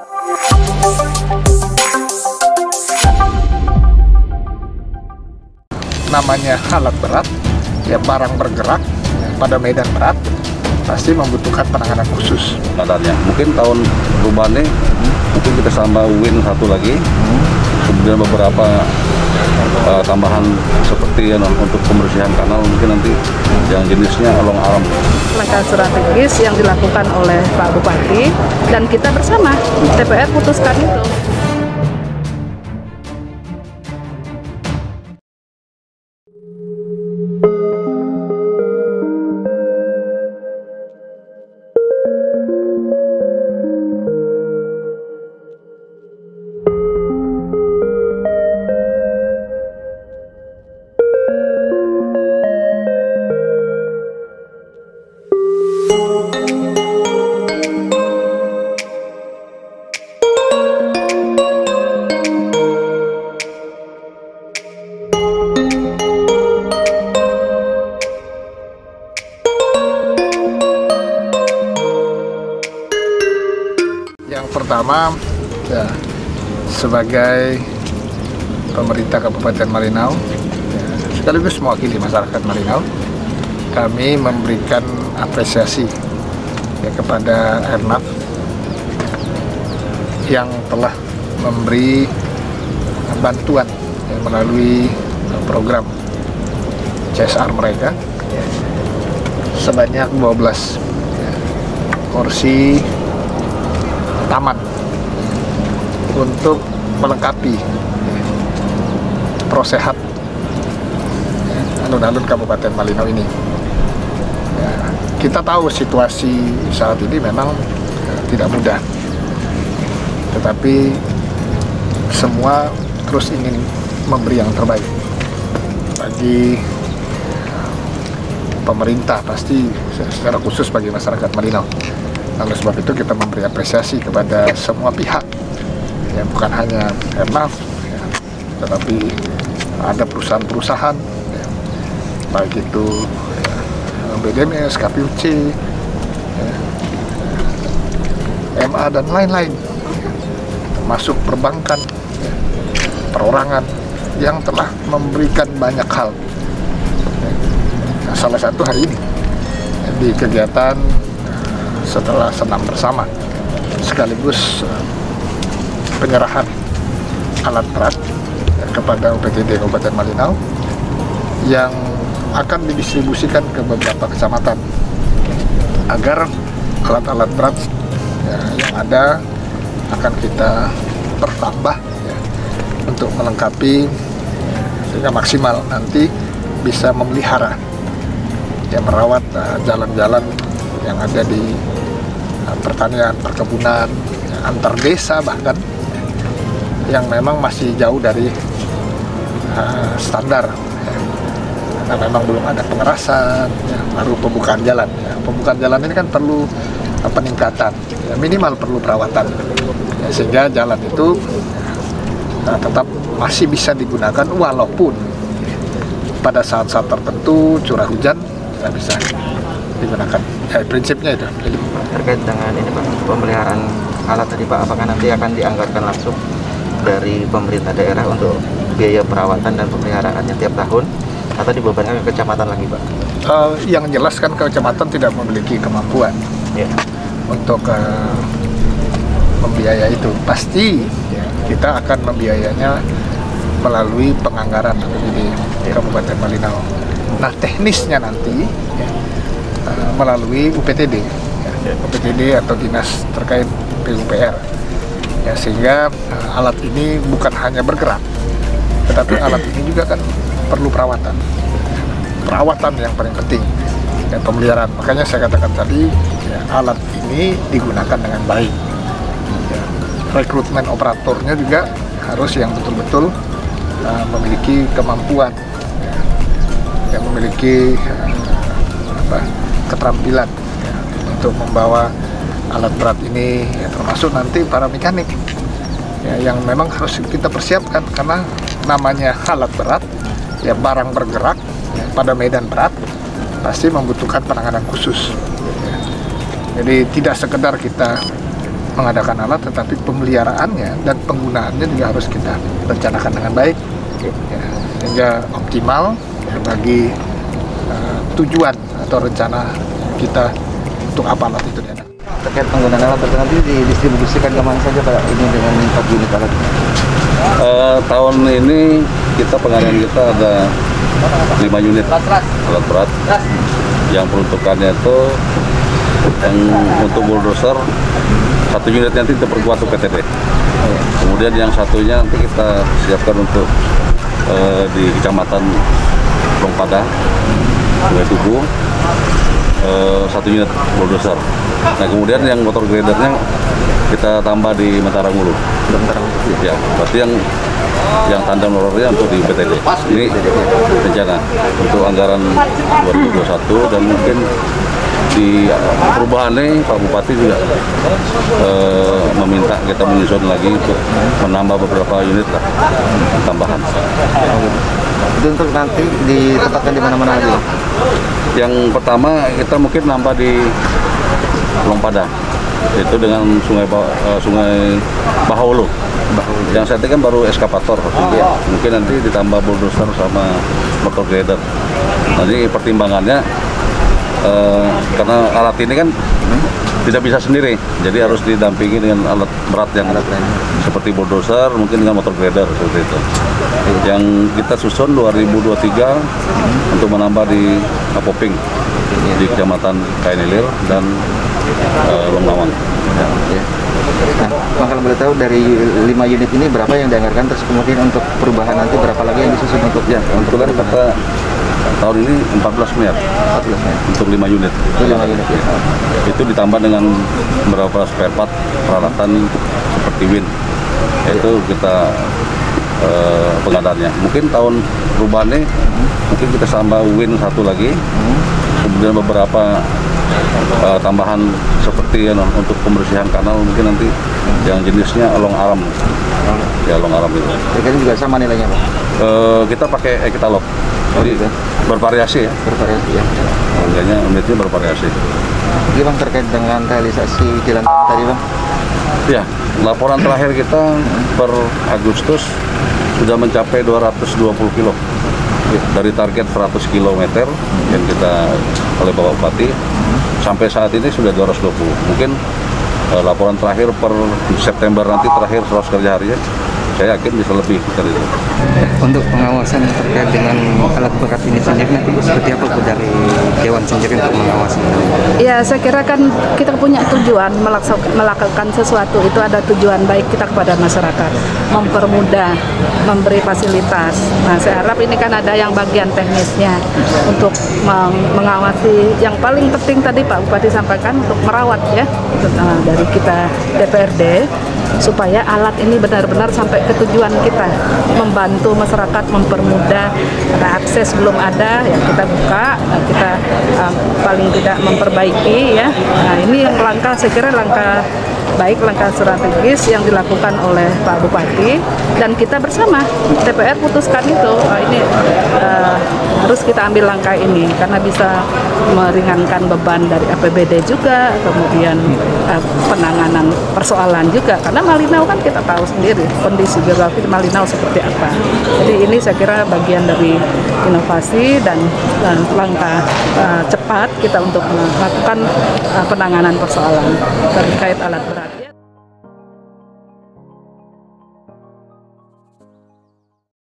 Namanya alat berat, ya barang bergerak pada medan berat pasti membutuhkan penanganan khusus. Katanya mungkin tahun perubahannya mungkin kita tambah win satu lagi, kemudian beberapa tambahan seperti untuk pembersihan kanal mungkin nanti yang jenisnya along alam. Langkah strategis yang dilakukan oleh Pak Bupati dan kita bersama DPR putuskan itu. Yang pertama, ya, sebagai pemerintah Kabupaten Malinau, ya, sekaligus mewakili masyarakat Malinau, kami memberikan apresiasi ya, kepada Airnav yang telah memberi bantuan ya, melalui program CSR mereka sebanyak 12 ya, kursi taman untuk melengkapi prosehat alun-alun Kabupaten Malinau ini. Ya, kita tahu situasi saat ini memang tidak mudah, tetapi semua terus ingin memberi yang terbaik bagi pemerintah, pasti secara khusus bagi masyarakat Malinau. Oleh sebab itu kita memberi apresiasi kepada semua pihak, ya, bukan hanya Airnav, ya, tetapi ada perusahaan-perusahaan, ya, baik itu ya, BDMS, KPUC, ya, MA dan lain-lain, ya, termasuk perbankan, ya, perorangan yang telah memberikan banyak hal. Ya. Nah, salah satu hari ini di kegiatan setelah senam bersama sekaligus penyerahan alat berat kepada UPTD Kabupaten Malinau yang akan didistribusikan ke beberapa kecamatan agar alat-alat berat ya, yang ada akan kita bertambah ya, untuk melengkapi sehingga maksimal nanti bisa memelihara ya, merawat jalan-jalan yang ada di pertanian, perkebunan, ya, antar desa bahkan yang memang masih jauh dari standar, ya. Karena memang belum ada pengerasan, ya, baru pembukaan jalan. Ya. Pembukaan jalan ini kan perlu peningkatan, ya, minimal perlu perawatan, ya, sehingga jalan itu tetap masih bisa digunakan walaupun pada saat-saat tertentu curah hujan tidak bisa digunakan. Prinsipnya itu. Terkait dengan ini Pak, pemeliharaan alat tadi Pak, apakah nanti akan dianggarkan langsung dari pemerintah daerah untuk biaya perawatan dan pemeliharaannya tiap tahun atau dibebankan ke kecamatan lagi Pak? Yang jelas kan kecamatan tidak memiliki kemampuan untuk membiayai itu. Pasti ya, kita akan membiayainya melalui penganggaran di Kabupaten Malinau. Nah, teknisnya nanti ya, melalui UPTD, ya, UPTD atau dinas terkait PUPR, ya, sehingga alat ini bukan hanya bergerak, tetapi alat ini juga kan perlu perawatan yang paling penting, ya, pemeliharaan. Makanya saya katakan tadi, ya, alat ini digunakan dengan baik, ya. Rekrutmen operatornya juga harus yang betul-betul memiliki kemampuan, ya, yang memiliki keterampilan ya, untuk membawa alat berat ini, ya, termasuk nanti para mekanik ya, yang memang harus kita persiapkan karena namanya alat berat ya, barang bergerak ya, pada medan berat pasti membutuhkan penanganan khusus ya. Jadi tidak sekedar kita mengadakan alat, tetapi pemeliharaannya dan penggunaannya juga harus kita rencanakan dengan baik, ya, sehingga optimal bagi tujuan atau rencana kita untuk apa alat itu diadakan. Terkait penggunaan alat itu nanti didistribusikan kemana saja Pak ini dengan 4 unit alat? Tahun ini kita pengadaan kita ada 5 unit alat berat yang peruntukannya itu yang untuk bulldozer 1 unit nanti diperkuat untuk PTD. Kemudian yang satunya nanti kita siapkan untuk di Kecamatan Longpada, Sungai Tugu, 1 unit bulldozer. Nah kemudian yang motor gradernya kita tambah di Mataram Hulu. Ya, berarti yang tandem lorongnya untuk di PTD. Ini rencana untuk anggaran 2021 dan mungkin di perubahannya Pak Bupati juga meminta kita menyusun lagi untuk menambah beberapa unit lah tambahan. Itu untuk nanti ditempatkan di mana-mana lagi? Yang pertama kita mungkin nambah di Longpada, itu dengan Sungai Bahawulu. Yang saya kan baru eskavator, mungkin nanti ditambah bulldozer sama motor grader. Nanti pertimbangannya karena alat ini kan tidak bisa sendiri, jadi harus didampingi dengan alat berat yang seperti bulldozer, mungkin dengan motor grader seperti itu. Yang kita susun 2023 untuk menambah di Apoping di Kecamatan Kainilir dan Longnawang. Ya. Nah, Bang, kalau boleh tahu dari 5 unit ini berapa yang dianggarkan, terus kemudian untuk perubahan nanti berapa lagi yang disusun untuk kebetulan kita tahun ini 14 miliar untuk 5 unit. Itu 5 unit ya. Itu ditambah dengan beberapa spare part peralatan seperti WIN. Itu kita pengadaannya. Mungkin tahun perubahannya mungkin kita tambah WIN 1 lagi. Kemudian beberapa tambahan seperti untuk pembersihan kanal mungkin nanti yang jenisnya long arm. Ya long arm itu. Ini juga sama nilainya Pak? Kita pakai Ekitalog. Jadi bervariasi ya. Bervariasi ya. Harganya unitnya bervariasi. Jadi Bang, terkait dengan realisasi jalan tol tadi Bang? Ya, laporan terakhir kita per Agustus sudah mencapai 220 kilo. Dari target 100 km yang kita oleh Bapak Bupati, sampai saat ini sudah 220. Mungkin laporan terakhir per September nanti terakhir 100 kerja harinya, saya yakin bisa lebih dari itu. Untuk pengawasan terkait dengan alat berat ini sendiri nanti seperti apa Bu dari Dewan sendiri untuk mengawasi? Ya, saya kira kan kita punya tujuan melakukan sesuatu itu ada tujuan baik kita kepada masyarakat, mempermudah, memberi fasilitas. Nah, saya harap ini kan ada yang bagian teknisnya untuk mengawasi. Yang paling penting tadi Pak Bupati sampaikan untuk merawat ya dari kita DPRD supaya alat ini benar-benar sampai ke tujuan kita, membantu masyarakat, mempermudah. Karena akses belum ada, ya kita buka, kita paling tidak memperbaiki ya. Nah ini yang langkah, saya kira langkah baik, langkah strategis yang dilakukan oleh Pak Bupati dan kita bersama DPR putuskan itu ini harus kita ambil langkah ini karena bisa meringankan beban dari APBD juga, kemudian penanganan persoalan juga karena Malinau kan kita tahu sendiri kondisi geografi Malinau seperti apa. Jadi ini saya kira bagian dari inovasi dan langkah cepat kita untuk melakukan penanganan persoalan terkait alat berat.